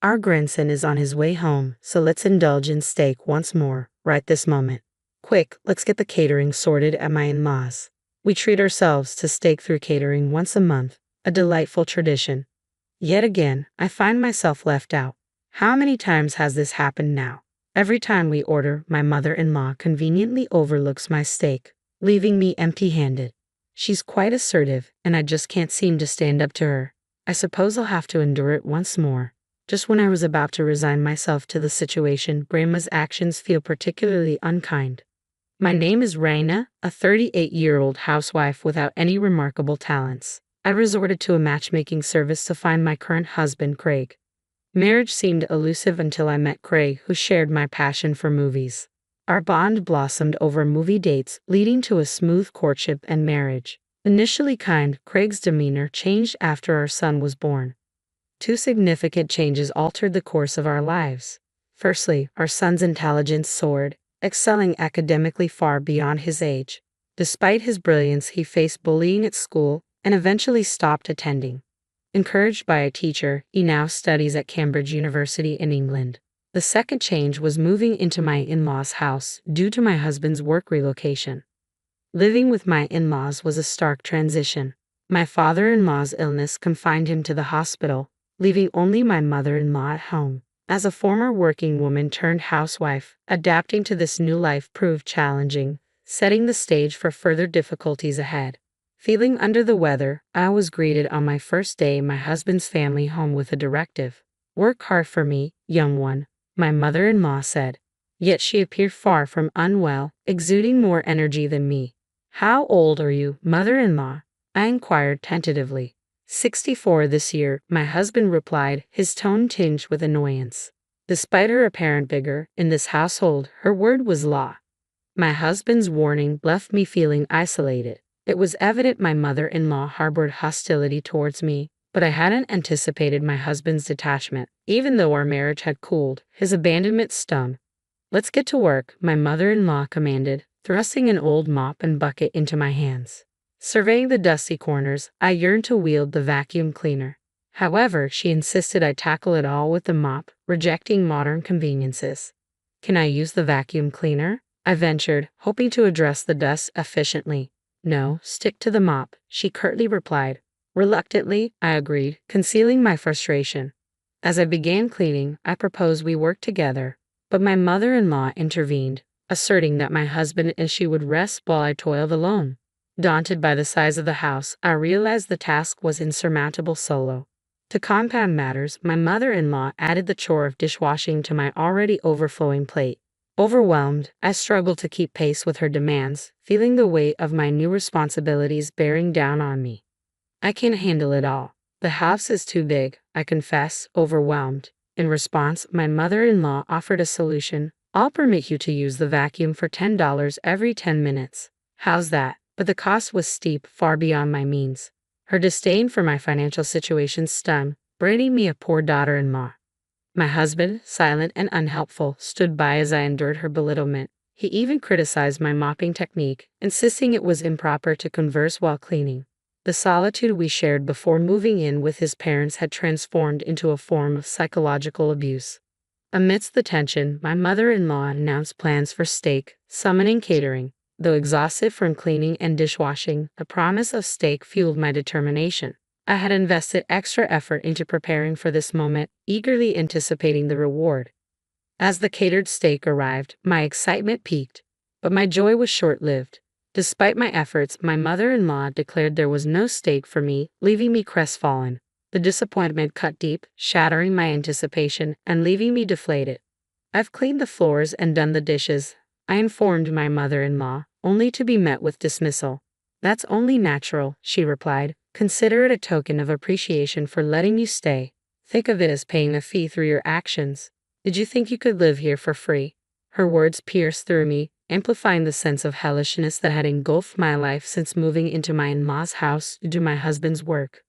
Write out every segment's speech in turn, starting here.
Our grandson is on his way home, so let's indulge in steak once more, right this moment. Quick, let's get the catering sorted at my in-laws. We treat ourselves to steak through catering once a month, a delightful tradition. Yet again, I find myself left out. How many times has this happened now? Every time we order, my mother-in-law conveniently overlooks my steak, leaving me empty-handed. She's quite assertive, and I just can't seem to stand up to her. I suppose I'll have to endure it once more. Just when I was about to resign myself to the situation, Grandma's actions feel particularly unkind. My name is Raina, a 38-year-old housewife without any remarkable talents. I resorted to a matchmaking service to find my current husband, Craig. Marriage seemed elusive until I met Craig, who shared my passion for movies. Our bond blossomed over movie dates, leading to a smooth courtship and marriage. Initially kind, Craig's demeanor changed after our son was born. Two significant changes altered the course of our lives. Firstly, our son's intelligence soared, excelling academically far beyond his age. Despite his brilliance, he faced bullying at school and eventually stopped attending. Encouraged by a teacher, he now studies at Cambridge University in England. The second change was moving into my in-laws' house due to my husband's work relocation. Living with my in-laws was a stark transition. My father-in-law's illness confined him to the hospital, leaving only my mother-in-law at home. As a former working woman turned housewife, adapting to this new life proved challenging, setting the stage for further difficulties ahead. Feeling under the weather, I was greeted on my first day in my husband's family home with a directive. "Work hard for me, young one," my mother-in-law said. Yet she appeared far from unwell, exuding more energy than me. "How old are you, mother-in-law?" I inquired tentatively. 64 this year, my husband replied, his tone tinged with annoyance. Despite her apparent vigor, in this household, her word was law. My husband's warning left me feeling isolated. It was evident my mother-in-law harbored hostility towards me, but I hadn't anticipated my husband's detachment. Even though our marriage had cooled, his abandonment stung. "Let's get to work," my mother-in-law commanded, thrusting an old mop and bucket into my hands. Surveying the dusty corners, I yearned to wield the vacuum cleaner. However, she insisted I tackle it all with the mop, rejecting modern conveniences. "Can I use the vacuum cleaner?" I ventured, hoping to address the dust efficiently. "No, stick to the mop," she curtly replied. Reluctantly, I agreed, concealing my frustration. As I began cleaning, I proposed we work together, but my mother-in-law intervened, asserting that my husband and she would rest while I toiled alone. Daunted by the size of the house, I realized the task was insurmountable solo. To compound matters, my mother-in-law added the chore of dishwashing to my already overflowing plate. Overwhelmed, I struggled to keep pace with her demands, feeling the weight of my new responsibilities bearing down on me. "I can't handle it all. The house is too big," I confessed, overwhelmed. In response, my mother-in-law offered a solution. "I'll permit you to use the vacuum for $10 every 10 minutes. How's that?" But the cost was steep, far beyond my means. Her disdain for my financial situation stung, branding me a poor daughter-in-law. My husband, silent and unhelpful, stood by as I endured her belittlement. He even criticized my mopping technique, insisting it was improper to converse while cleaning. The solitude we shared before moving in with his parents had transformed into a form of psychological abuse. Amidst the tension, my mother-in-law announced plans for steak, summoning catering. Though exhausted from cleaning and dishwashing, the promise of steak fueled my determination. I had invested extra effort into preparing for this moment, eagerly anticipating the reward. As the catered steak arrived, my excitement peaked, but my joy was short-lived. Despite my efforts, my mother-in-law declared there was no steak for me, leaving me crestfallen. The disappointment cut deep, shattering my anticipation and leaving me deflated. "I've cleaned the floors and done the dishes," I informed my mother-in-law, only to be met with dismissal. "That's only natural," she replied. "Consider it a token of appreciation for letting you stay. Think of it as paying a fee through your actions. Did you think you could live here for free?" Her words pierced through me, amplifying the sense of hellishness that had engulfed my life since moving into my in-laws' house to do my husband's work.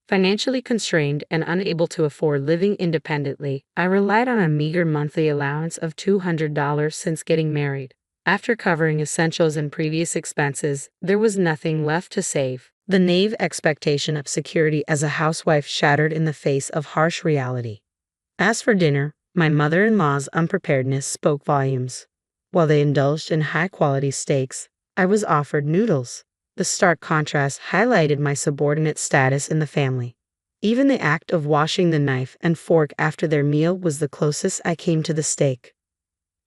Financially constrained and unable to afford living independently, I relied on a meager monthly allowance of $200 since getting married. After covering essentials and previous expenses, there was nothing left to save. The naive expectation of security as a housewife shattered in the face of harsh reality. As for dinner, my mother-in-law's unpreparedness spoke volumes. While they indulged in high-quality steaks, I was offered noodles. The stark contrast highlighted my subordinate status in the family. Even the act of washing the knife and fork after their meal was the closest I came to the steak.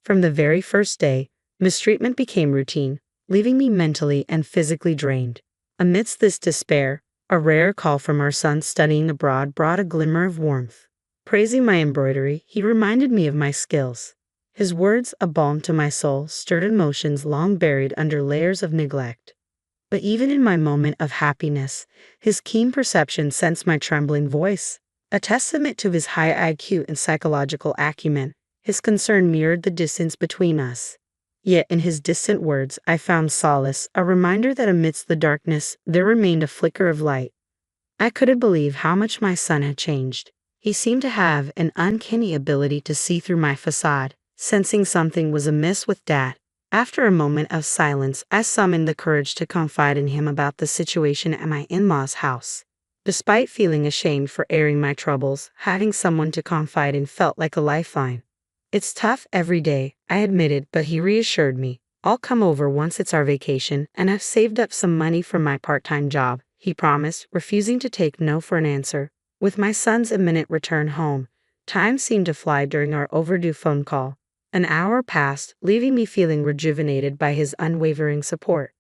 From the very first day, mistreatment became routine, leaving me mentally and physically drained. Amidst this despair, a rare call from our son studying abroad brought a glimmer of warmth. Praising my embroidery, he reminded me of my skills. His words, a balm to my soul, stirred emotions long buried under layers of neglect. But even in my moment of happiness, his keen perception sensed my trembling voice. A testament to his high IQ and psychological acumen, his concern mirrored the distance between us. Yet in his distant words I found solace, a reminder that amidst the darkness there remained a flicker of light. I couldn't believe how much my son had changed. He seemed to have an uncanny ability to see through my facade, sensing something was amiss with Dad. After a moment of silence, I summoned the courage to confide in him about the situation at my in-laws' house. Despite feeling ashamed for airing my troubles, having someone to confide in felt like a lifeline. "It's tough every day," I admitted, but he reassured me. "I'll come over once it's our vacation, and I've saved up some money from my part-time job," he promised, refusing to take no for an answer. With my son's imminent return home, time seemed to fly during our overdue phone call. An hour passed, leaving me feeling rejuvenated by his unwavering support.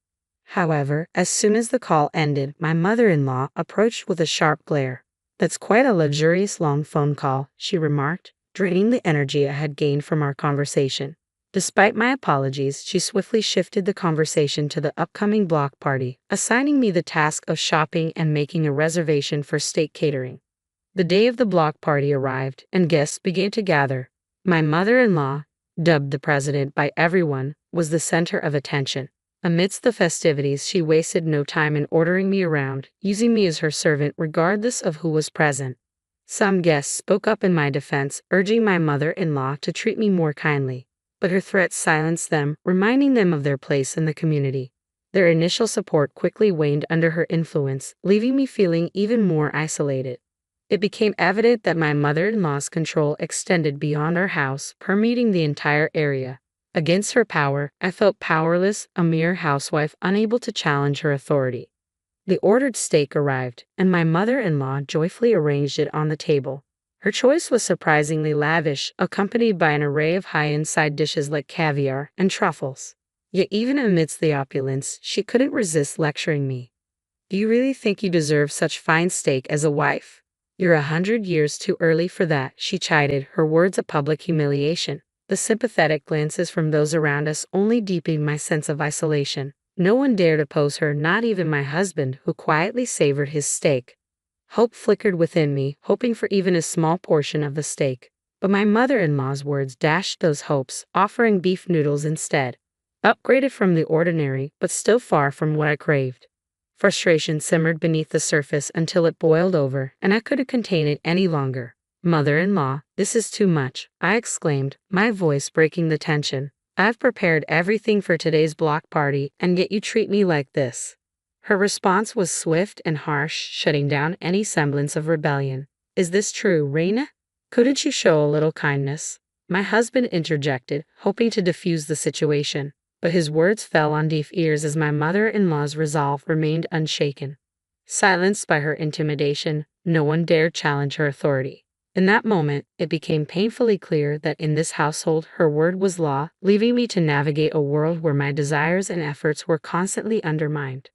However, as soon as the call ended, my mother-in-law approached with a sharp glare. "That's quite a luxurious long phone call," she remarked, draining the energy I had gained from our conversation. Despite my apologies, she swiftly shifted the conversation to the upcoming block party, assigning me the task of shopping and making a reservation for steak catering. The day of the block party arrived, and guests began to gather. My mother-in-law, dubbed the president by everyone, was the center of attention. Amidst the festivities, she wasted no time in ordering me around, using me as her servant regardless of who was present. Some guests spoke up in my defense, urging my mother-in-law to treat me more kindly, but her threats silenced them, reminding them of their place in the community. Their initial support quickly waned under her influence, leaving me feeling even more isolated. It became evident that my mother-in-law's control extended beyond our house, permeating the entire area. Against her power, I felt powerless, a mere housewife unable to challenge her authority. The ordered steak arrived, and my mother-in-law joyfully arranged it on the table. Her choice was surprisingly lavish, accompanied by an array of high-end side dishes like caviar and truffles. Yet even amidst the opulence, she couldn't resist lecturing me. "Do you really think you deserve such fine steak as a wife? You're 100 years too early for that," she chided, her words a public humiliation. The sympathetic glances from those around us only deepened my sense of isolation. No one dared oppose her, not even my husband, who quietly savored his steak. Hope flickered within me, hoping for even a small portion of the steak. But my mother-in-law's words dashed those hopes, offering beef noodles instead. Upgraded from the ordinary, but still far from what I craved. Frustration simmered beneath the surface until it boiled over, and I couldn't contain it any longer. "Mother-in-law, this is too much," I exclaimed, my voice breaking the tension. "I've prepared everything for today's block party, and yet you treat me like this." Her response was swift and harsh, shutting down any semblance of rebellion. "Is this true, Reina? Couldn't you show a little kindness?" My husband interjected, hoping to defuse the situation, but his words fell on deaf ears as my mother-in-law's resolve remained unshaken. Silenced by her intimidation, no one dared challenge her authority. In that moment, it became painfully clear that in this household her word was law, leaving me to navigate a world where my desires and efforts were constantly undermined.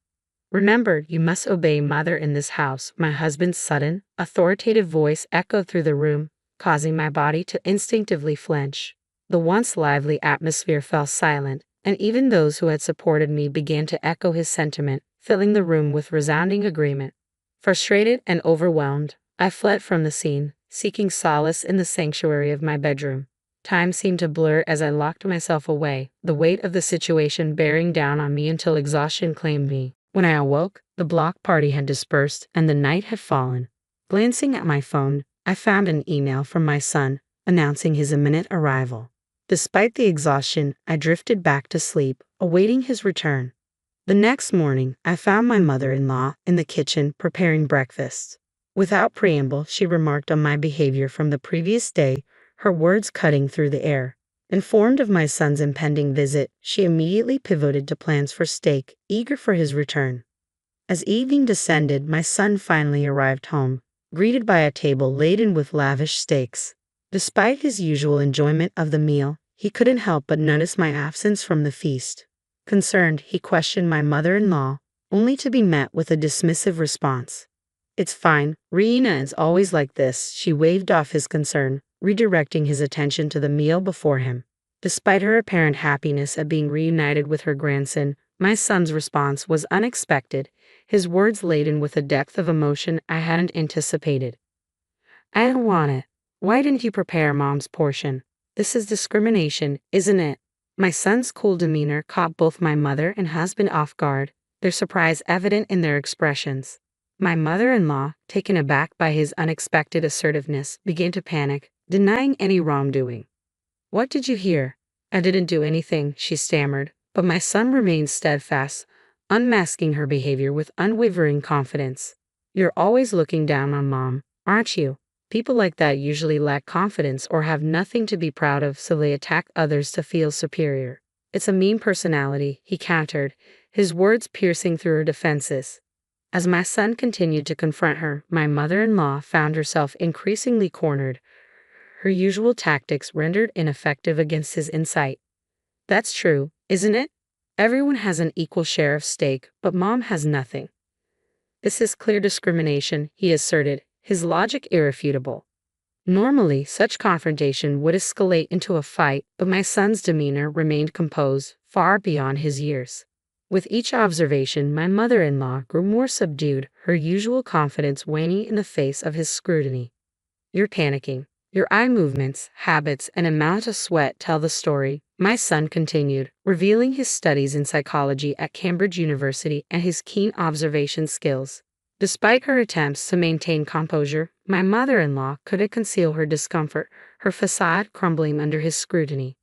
"Remember, you must obey mother in this house," my husband's sudden, authoritative voice echoed through the room, causing my body to instinctively flinch. The once lively atmosphere fell silent, and even those who had supported me began to echo his sentiment, filling the room with resounding agreement. Frustrated and overwhelmed, I fled from the scene, seeking solace in the sanctuary of my bedroom. Time seemed to blur as I locked myself away, the weight of the situation bearing down on me until exhaustion claimed me. When I awoke, the block party had dispersed and the night had fallen. Glancing at my phone, I found an email from my son, announcing his imminent arrival. Despite the exhaustion, I drifted back to sleep, awaiting his return. The next morning, I found my mother-in-law in the kitchen preparing breakfast. Without preamble, she remarked on my behavior from the previous day, her words cutting through the air. Informed of my son's impending visit, she immediately pivoted to plans for steak, eager for his return. As evening descended, my son finally arrived home, greeted by a table laden with lavish steaks. Despite his usual enjoyment of the meal, he couldn't help but notice my absence from the feast. Concerned, he questioned my mother-in-law, only to be met with a dismissive response. "It's fine, Rena is always like this," she waved off his concern, redirecting his attention to the meal before him. Despite her apparent happiness at being reunited with her grandson, my son's response was unexpected, his words laden with a depth of emotion I hadn't anticipated. "I don't want it. Why didn't you prepare Mom's portion? This is discrimination, isn't it?" My son's cool demeanor caught both my mother and husband off guard, their surprise evident in their expressions. My mother-in-law, taken aback by his unexpected assertiveness, began to panic, denying any wrongdoing. "What did you hear?" "I didn't do anything," she stammered, but my son remained steadfast, unmasking her behavior with unwavering confidence. "You're always looking down on Mom, aren't you? People like that usually lack confidence or have nothing to be proud of, so they attack others to feel superior. It's a mean personality," he countered, his words piercing through her defenses. As my son continued to confront her, my mother-in-law found herself increasingly cornered, her usual tactics rendered ineffective against his insight. "That's true, isn't it? Everyone has an equal share of steak, but Mom has nothing." "This is clear discrimination," he asserted, his logic irrefutable. Normally, such confrontation would escalate into a fight, but my son's demeanor remained composed, far beyond his years. With each observation, my mother-in-law grew more subdued, her usual confidence waning in the face of his scrutiny. "You're panicking. Your eye movements, habits, and amount of sweat tell the story," my son continued, revealing his studies in psychology at Cambridge University and his keen observation skills. Despite her attempts to maintain composure, my mother-in-law couldn't conceal her discomfort, her facade crumbling under his scrutiny.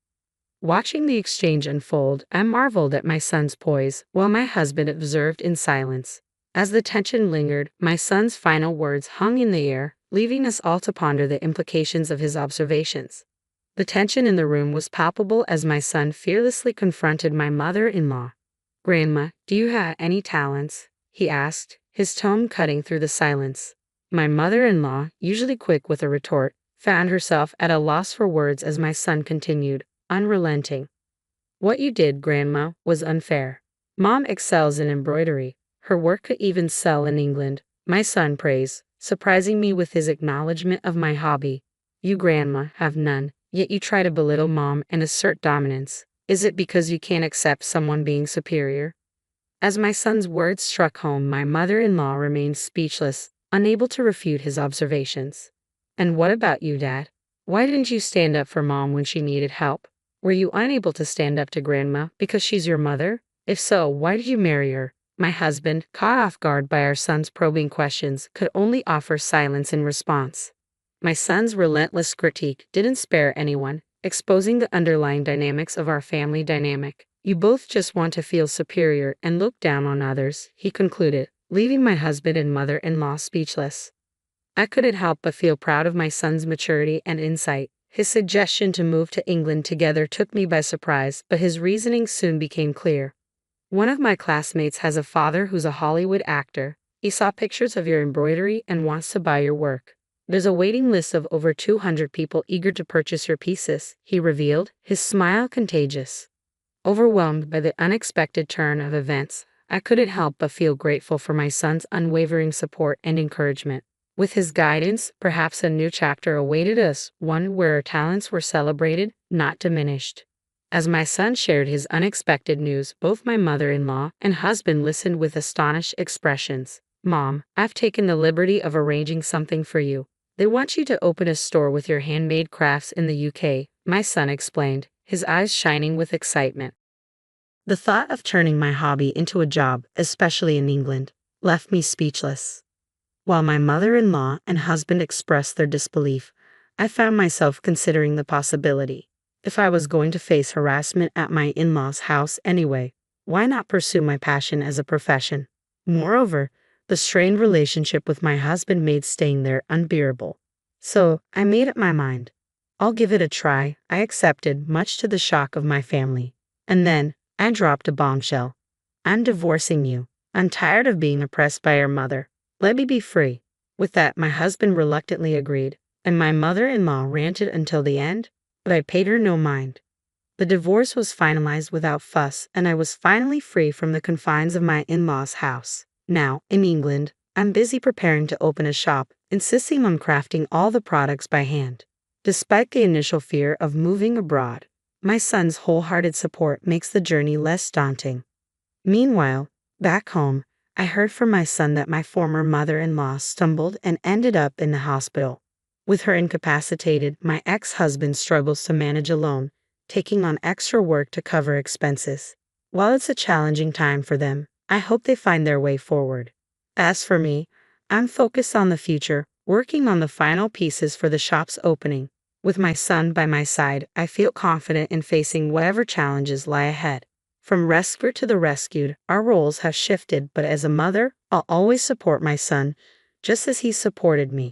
Watching the exchange unfold, I marveled at my son's poise, while my husband observed in silence. As the tension lingered, my son's final words hung in the air, leaving us all to ponder the implications of his observations. The tension in the room was palpable as my son fearlessly confronted my mother-in-law. "Grandma, do you have any talents?" he asked, his tone cutting through the silence. My mother-in-law, usually quick with a retort, found herself at a loss for words as my son continued, unrelenting. "What you did, Grandma, was unfair. Mom excels in embroidery. Her work could even sell in England," my son praised, surprising me with his acknowledgement of my hobby. "You, Grandma, have none, yet you try to belittle Mom and assert dominance. Is it because you can't accept someone being superior?" As my son's words struck home, my mother-in-law remained speechless, unable to refute his observations. "And what about you, Dad? Why didn't you stand up for Mom when she needed help? Were you unable to stand up to Grandma because she's your mother? If so, why did you marry her?" My husband, caught off guard by our son's probing questions, could only offer silence in response. My son's relentless critique didn't spare anyone, exposing the underlying dynamics of our family dynamic. "You both just want to feel superior and look down on others," he concluded, leaving my husband and mother-in-law speechless. I couldn't help but feel proud of my son's maturity and insight. His suggestion to move to England together took me by surprise, but his reasoning soon became clear. "One of my classmates has a father who's a Hollywood actor. He saw pictures of your embroidery and wants to buy your work. There's a waiting list of over 200 people eager to purchase your pieces," he revealed, his smile contagious. Overwhelmed by the unexpected turn of events, I couldn't help but feel grateful for my son's unwavering support and encouragement. With his guidance, perhaps a new chapter awaited us, one where our talents were celebrated, not diminished. As my son shared his unexpected news, both my mother-in-law and husband listened with astonished expressions. "Mom, I've taken the liberty of arranging something for you. They want you to open a store with your handmade crafts in the UK, my son explained, his eyes shining with excitement. The thought of turning my hobby into a job, especially in England, left me speechless. While my mother-in-law and husband expressed their disbelief, I found myself considering the possibility. If I was going to face harassment at my in-laws' house anyway, why not pursue my passion as a profession? Moreover, The strained relationship with my husband made staying there unbearable. So, I made up my mind. I'll give it a try. I accepted, much to the shock of my family. And then, I dropped a bombshell. I'm divorcing you. I'm tired of being oppressed by your mother. Let me be free. With that, my husband reluctantly agreed, and my mother-in-law ranted until the end, but I paid her no mind. The divorce was finalized without fuss, and I was finally free from the confines of my in-laws' house. Now, in England, I'm busy preparing to open a shop, insisting on crafting all the products by hand. Despite the initial fear of moving abroad, my son's wholehearted support makes the journey less daunting. Meanwhile, back home, I heard from my son that my former mother-in-law stumbled and ended up in the hospital. With her incapacitated, my ex-husband struggles to manage alone, taking on extra work to cover expenses. While it's a challenging time for them, I hope they find their way forward. As for me, I'm focused on the future, working on the final pieces for the shop's opening. With my son by my side, I feel confident in facing whatever challenges lie ahead. From rescuer to the rescued, our roles have shifted, but as a mother, I'll always support my son, just as he supported me.